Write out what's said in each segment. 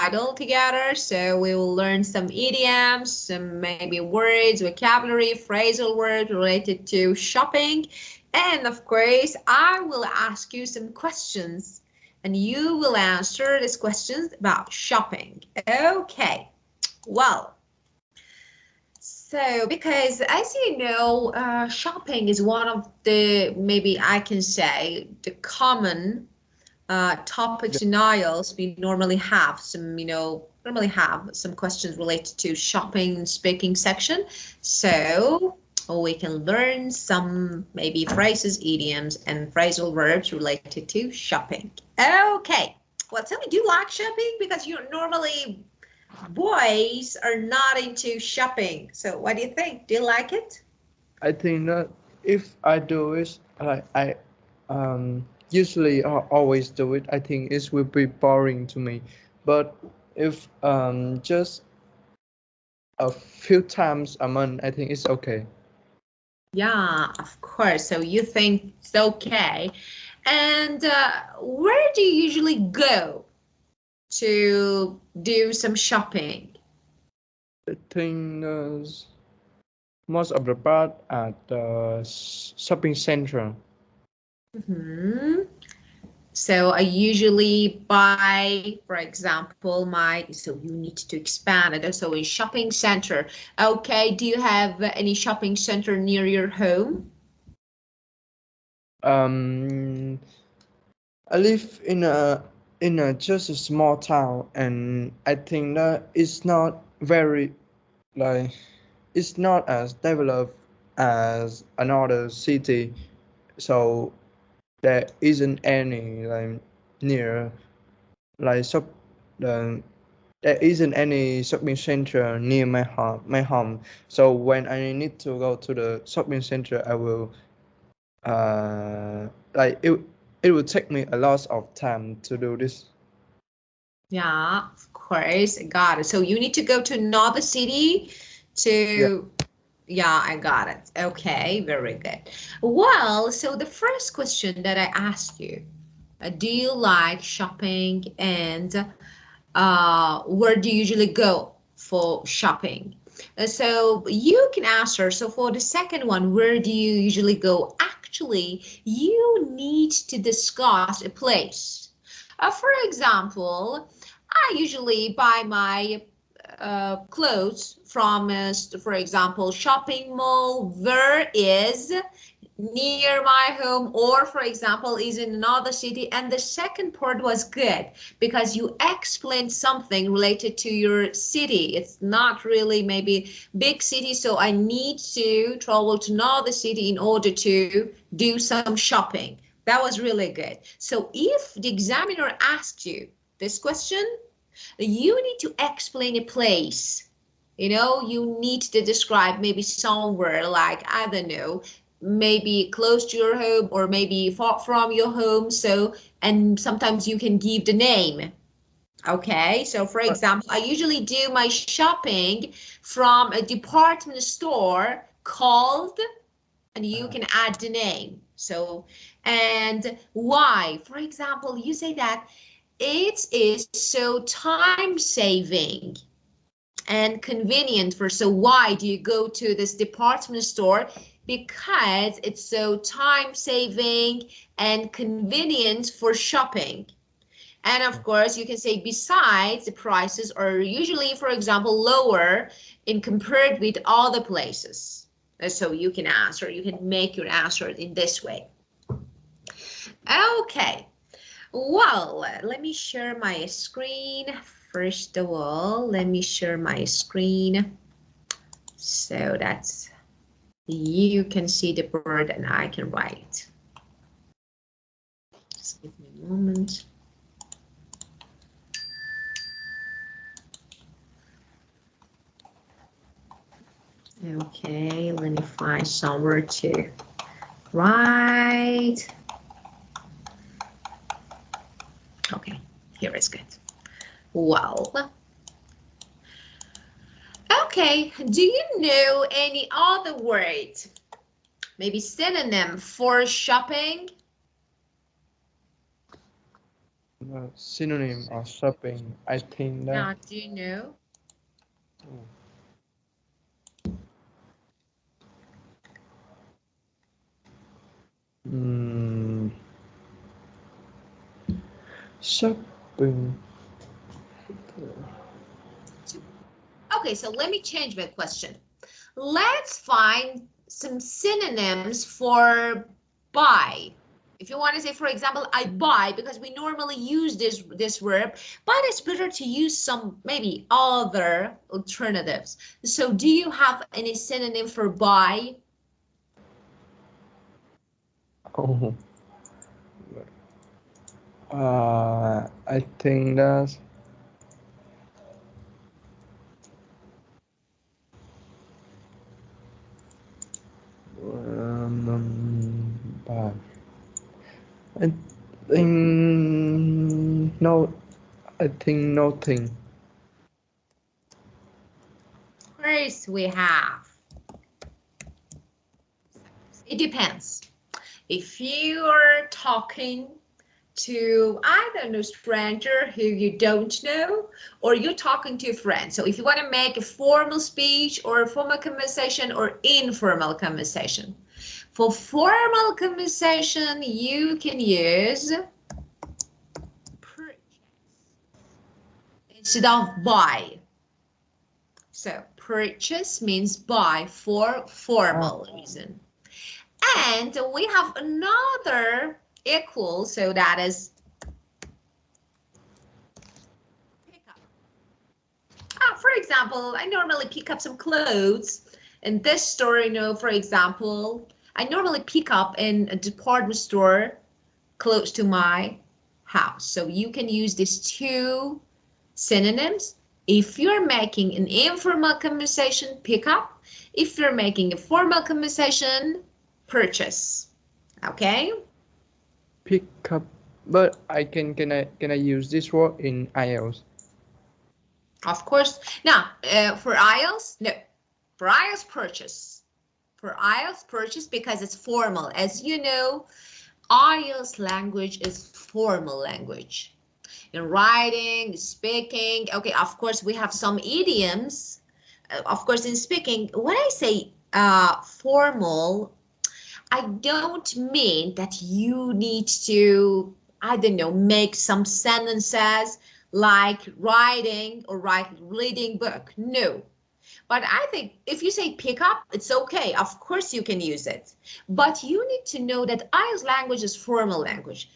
recital together. So we will learn some idioms, some maybe words, vocabulary, phrasal words related to shopping. And of course, I will ask you some questions and you will answer these questions about shopping. Okay, well, so because as you know, shopping is one of the, maybe I can say, the common topics in IELTS. We normally have some, normally have some questions related to shopping speaking section. So we can learn some maybe phrases, idioms, and phrasal verbs related to shopping. Okay, well, tell me, do you like shopping? Because you normally, boys are not into shopping. So what do you think? Do you like it? I think that if I do it, like I usually always do it, I think it will be boring to me. But if just a few times a month, I think it's okay. Yeah, of course. So you think it's okay. And where do you usually go to do some shopping? I think most of the part at the shopping center. Hmm. So I usually buy, for example, so you need to expand it. So a shopping center. Okay, do you have any shopping center near your home? Um, I live in a just a small town, and I think that it's not very like it's not as developed as another city, so there isn't any like near like shop the there isn't any shopping center near my home. So when I need to go to the shopping center, I will like it will take me a lot of time to do this. Yeah, of course. Got it. So you need to go to another city Yeah. to, yeah, I got it. Okay, very good. Well, so the first question that I asked you, do you like shopping and where do you usually go for shopping? So you can answer. So for the second one, where do you usually go? Actually, you need to discuss a place. For example, I usually buy my clothes from, for example, shopping mall. Where is near my home, or for example is in another city. And the second part was good because you explained something related to your city. It's not really maybe big city, so I need to travel to another city in order to do some shopping. That was really good. So if the examiner asked you this question, you need to explain a place. You need to describe maybe somewhere, like, I don't know, maybe close to your home or maybe far from your home. So, and sometimes you can give the name. Okay, so for example, I usually do my shopping from a department store called, and you can add the name. So, and why? For example, you say that it is so time saving and convenient for, so why do you go to this department store? Because it's so time saving and convenient for shopping. And of course, you can say besides, the prices are usually, for example, lower in compared with other places. So you can answer, you can make your answer in this way. Okay, well, let me share my screen. First of all, let me share my screen so that you can see the word and I can write. Just give me a moment. Okay, let me find somewhere to write. Okay, here is good. Well, okay, do you know any other word, maybe synonym for shopping? Synonym of shopping. I think that. Now, do you know? Mm, shopping. Okay, so let me change my question. Let's find some synonyms for buy. If you want to say, for example, I buy, because we normally use this verb, but it's better to use some maybe other alternatives. So do you have any synonym for buy? Oh, I think that's but I think no. I think nothing. First, we have, it depends. If you are talking to, I don't know, stranger who you don't know, or you're talking to a friend. So if you want to make a formal speech or a formal conversation or informal conversation. For formal conversation, you can use purchase instead of buy. So purchase means buy for Ah, formal reason. And we have another equal, so that is pick up. For example, I normally pick up some clothes in this store, for example, I normally pick up in a department store close to my house. So you can use these two synonyms. If you're making an informal conversation, pick up. If you're making a formal conversation, purchase. Okay? pick up. But I can I use this word in IELTS? Of course. Now, for IELTS, no. For IELTS, purchase. For IELTS, purchase because it's formal. As you know, IELTS language is formal language. In writing, speaking, okay, of course, we have some idioms. Of course, in speaking, when I say formal, I don't mean that you need to, I don't know, make some sentences like writing or reading book. No. But I think if you say pick up, it's okay. Of course you can use it. But you need to know that IELTS language is formal language.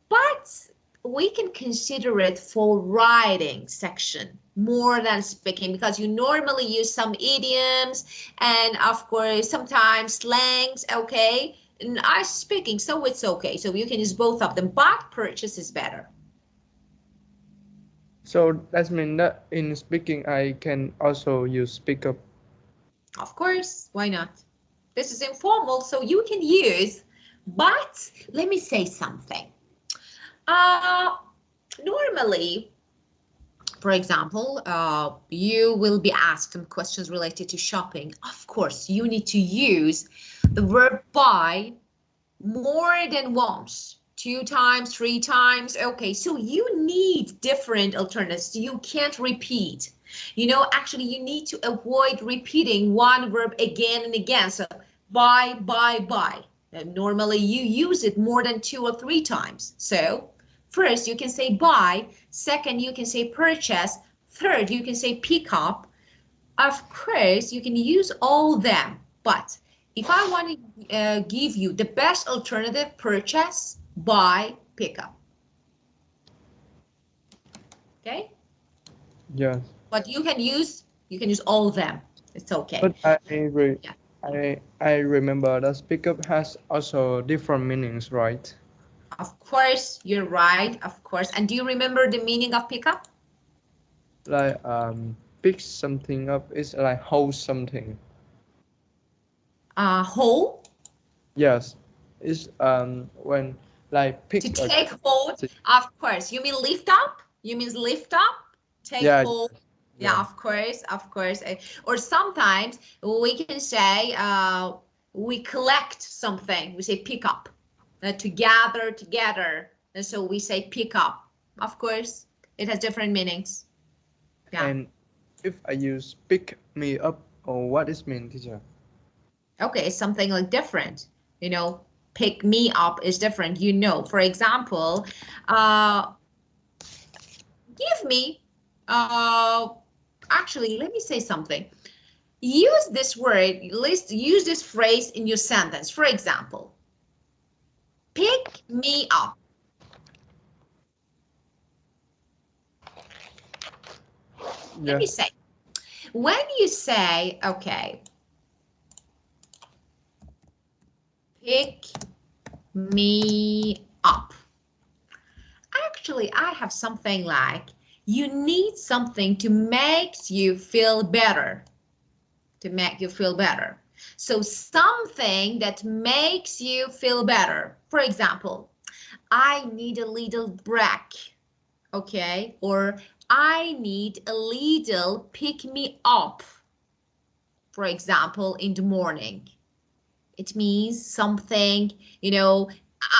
But we can consider it for writing section more than speaking because you normally use some idioms and of course sometimes slangs, okay? And I speaking, so it's okay. So you can use both of them, but purchase is better. So that means that in speaking I can also use speak up. Of course, why not? This is informal, so you can use, but let me say something. Uh, Normally, for example, you will be asked some questions related to shopping. Of course, you need to use the verb buy more than once, 2 times, 3 times. Okay, so you need different alternatives. You can't repeat. Actually, you need to avoid repeating one verb again and again. So buy, buy, buy. Normally, you use it more than 2 or 3 times. So first, you can say buy. Second, you can say purchase. Third, you can say pick up. Of course, you can use all them, but if I want to give you the best alternative, purchase, buy, pick up. Okay? Yes. But you can use all of them. It's okay. But Yeah. I remember that speak up has also different meanings, right? Of course, you're right. Of course. And do you remember the meaning of pick up? Like pick something up is like hold something. Hold, Yes. It's when like to pick a take hold. Of course. You mean lift up? You mean lift up? Take yeah, hold. Yeah, yeah. of course, of course. Or sometimes we can say we collect something. We say pick up. To gather together. And so we say pick up. of course, it has different meanings. Yeah. And if I use pick me up, or what is mean, teacher? Okay, it's something like different. You know, pick me up is different. You know, for example, uh, give me, uh, actually, let me say something. Use this word, use this phrase in your sentence. For example, pick me up. Let me Yes. say, when you say, okay, pick me up. Actually, I have something like, you need something to make you feel better, to make you feel better. So something that makes you feel better. For example, I need a little break, okay? Or I need a little pick me up, for example, in the morning. It means something, you know,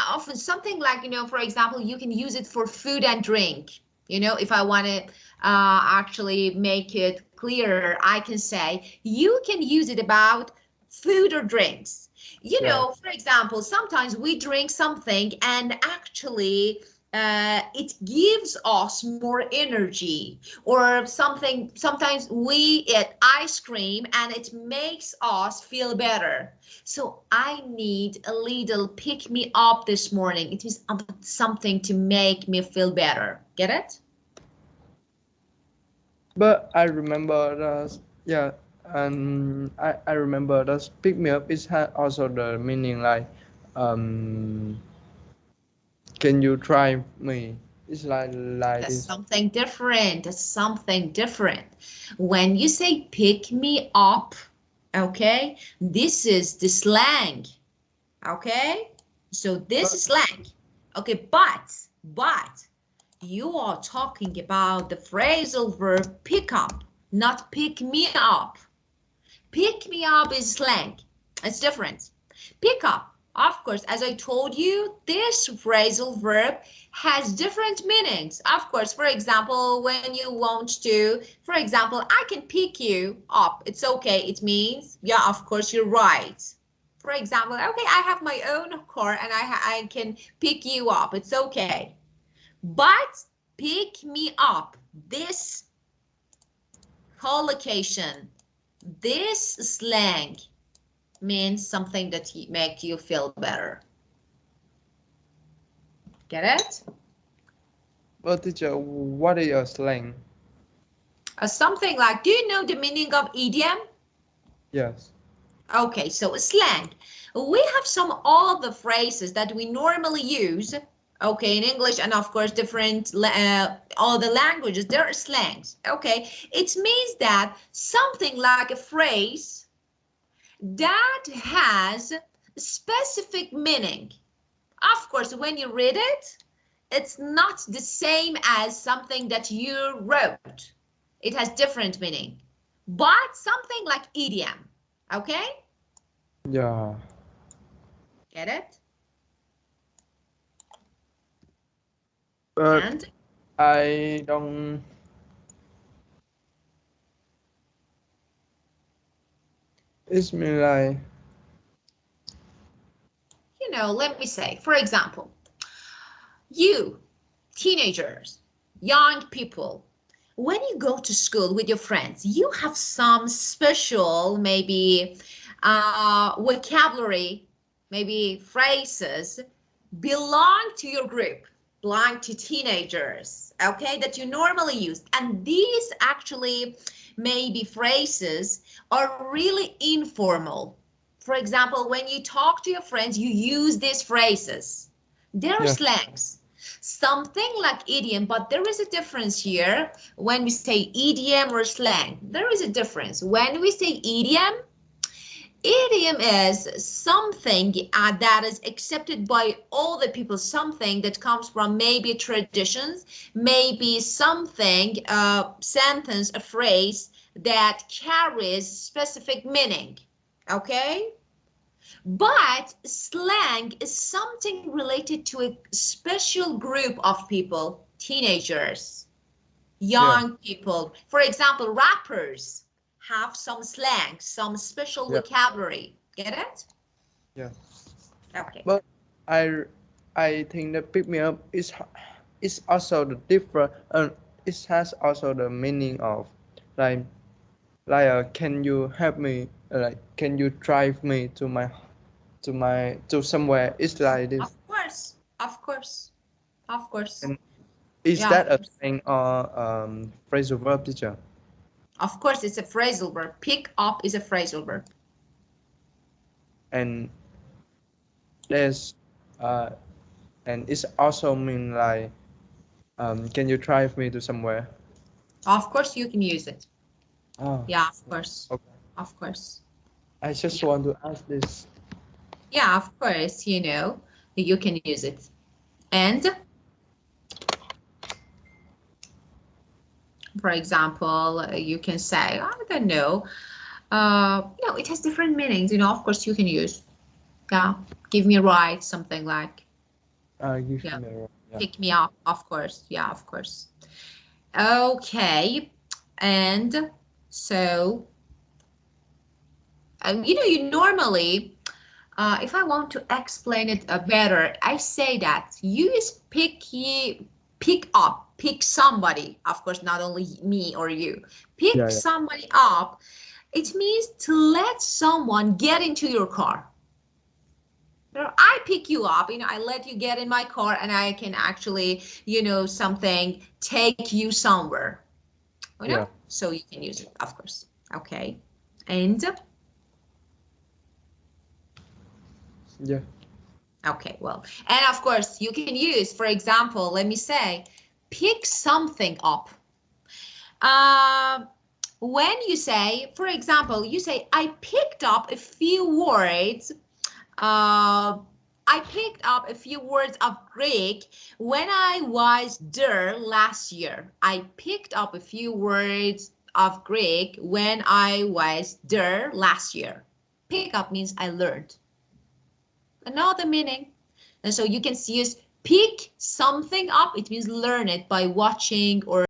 often something like, you know, for example, you can use it for food and drink. You know, if I want to actually make it clearer, I can say you can use it about food or drinks. You Yeah. know, for example, sometimes we drink something and actually it gives us more energy, or something. Sometimes we eat ice cream and it makes us feel better. So I need a little pick me up this morning. It is something to make me feel better. Get it? But I remember that, yeah, and I remember that pick me up is also the meaning like, um, can you try me? It's like That's this. something different. That's something different. When you say pick me up, okay, this is the slang. Okay, so this But is slang. Okay, but you are talking about the phrasal verb pick up, not pick me up. Pick me up is slang. It's different. Pick up, of course, as I told you, this phrasal verb has different meanings. Of course, for example, when you want to, for example, I can pick you up. It's okay. It means, yeah, of course, you're right. For example, okay, I have my own car and I can pick you up. It's okay. But pick me up, this collocation, this slang means something that make you feel better. Get it? but teacher, what is your slang? Something like, do you know the meaning of idiom? Yes. Okay, so slang. We have some other phrases that we normally use, okay, in English, and of course different other languages, there are slangs. Okay, it means that something like a phrase that has specific meaning. Of course, when you read it, it's not the same as something that you wrote. It has different meaning, but something like idiom. Okay, Yeah. get it? But And I don't. It's me like, you know, let me say, for example, you teenagers, young people, when you go to school with your friends, you have some special, maybe vocabulary, maybe phrases belong to your group, belong to teenagers, okay, that you normally use. And these actually maybe phrases are really informal. For example, when you talk to your friends, you use these phrases. They're yeah. slangs. Something like idiom, but there is a difference here when we say idiom or slang. There is a difference. When we say idiom, idiom is something that is accepted by all the people, something that comes from maybe traditions, maybe something, a sentence, a phrase that carries specific meaning. Okay? But slang is something related to a special group of people. teenagers, Yeah. young people. For example, rappers have some slang, some special Yeah. vocabulary. Get it? Yeah. Okay. But I I think that pick me up is also the different it has also the meaning of like can you help me like can you drive me to somewhere, it's like Of this. course. Of course. Of course. And is Yeah, of that a course. thing or phrasal verb, teacher? Of course, it's a phrasal verb. Pick up is a phrasal verb. And there's uh and it's also mean like can you drive me to somewhere? Of course, you can use it. Oh, Yeah, of course. okay. Of course. I just Yeah. want to ask this. Yeah, of course, you can use it. And for example, you can say, I don't know, it has different meanings, of course you can use, yeah, give me a ride, something like, Give yeah, me a yeah. pick me up, of course, yeah, of course. Okay, and so, you normally, if I want to explain it better, I say that use pick up, pick somebody, of course, not only me or you, pick Yeah, yeah. somebody up. It means to let someone get into your car. I pick you up, I let you get in my car and I can actually, something, take you somewhere, Yeah. so you can use it, of course. Okay. And Yeah. okay, well, and of course you can use, for example, let me say, pick something up. Um, when you say, for example, you say, I picked up a few words. I picked up a few words of Greek when I was there last year. I picked up a few words of Greek when I was there last year. Pick up means I learned. Another meaning. And so you can use pick something up. It means learn it by watching or